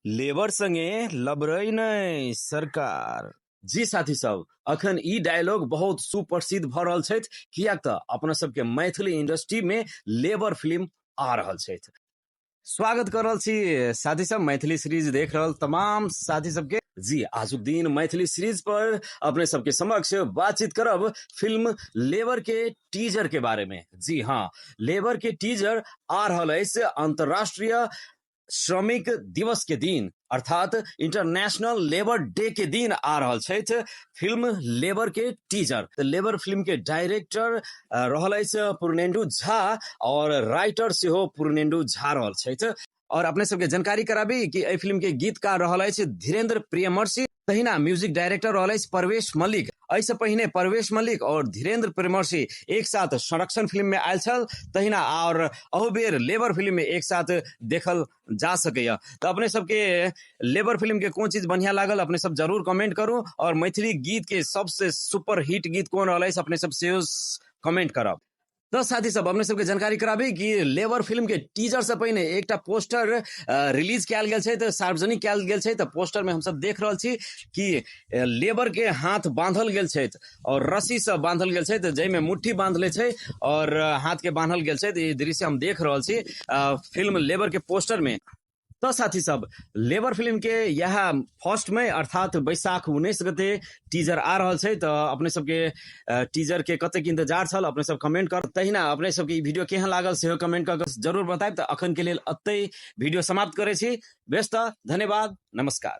Labour संगे लबरई नै सरकार। जी साथी सब, अखन ई डायलॉग बहुत सुप्रसिद्ध भ रहल छथि, कियाक त अपना सबके मैथिली इंडस्ट्री में लेबर फिल्म आ रहल छथि। स्वागत कर रहल छी साथी सब, मैथिली सीरीज देख रहल तमाम साथी सबके। जी आजुक दिन मैथिली सीरीज पर अपने सबके समक्ष बातचीत करब फिल्म लेबर के टीजर के बारे में। जी हाँ, लेबर के टीजर आ रहल अछि अंतर्राष्ट्रीय श्रमिक दिवस के दिन, अर्थात इंटरनेशनल लेबर डे के दिन आ रहल छथि फिल्म लेबर के टीजर। तो लेबर फिल्म के डायरेक्टर रहल अछि पूर्णेन्दु झा और राइटर सेहो पूर्णेन्दु झा रहल छथि। और अपने सबके जानकारी कराबी कि एहि फिल्म के गीतकार रहल अछि धीरेन्द्र प्रियमर्शी, तहिना म्यूजिक डायरेक्टर रहल अछि परवेश मलिक। ऐसे पहिने परवेश मलिक और धीरेन्द्र प्रियमर्शी एक साथ संरक्षण फिल्म में आयल छल, तहिना और अहू बेर लेबर फिल्म में एक साथ देखल जा सकैया। तो अपने सबके लेबर फिल्म के कोन चीज बढ़िया लागल अपने सब जरूर कमेंट करू, और मैथिली गीत के सबसे सुपर हिट गीत कोन रहल अछि अपने सब सेहो कमेंट करब। तो साथी सब अपने सबके जानकारी कराबी कि लेबर फिल्म के टीजर से पहिने एकटा पोस्टर रिलीज कयल गेल छै, सार्वजनिक कयल गेल छै। तो पोस्टर में हम सब देख रहल छी कि लेबर के हाथ बांधल गेल छै और रस्सी से बांधल गेल छै, जैमे मुट्ठी बांधले छै और हाथ के बांधल गेल छै। ई दृश्य हम देख रहल छी फिल्म लेबर के पोस्टर में। तो साथी सब, लेबर फिल्म के यह फर्स्ट में अर्थात बैसाख 19 गते टीजर आ रहल छै। तो अपने सबके टीजर के कतेक इंतजार छल अपने सब कमेंट कर, तहिना अपने सबके ई वीडियो केहन लागल सेहो कमेंट कर जरूर बताएब। तो अखन के लेल अतै वीडियो समाप्त करे छी। बेस्ट, धन्यवाद, नमस्कार।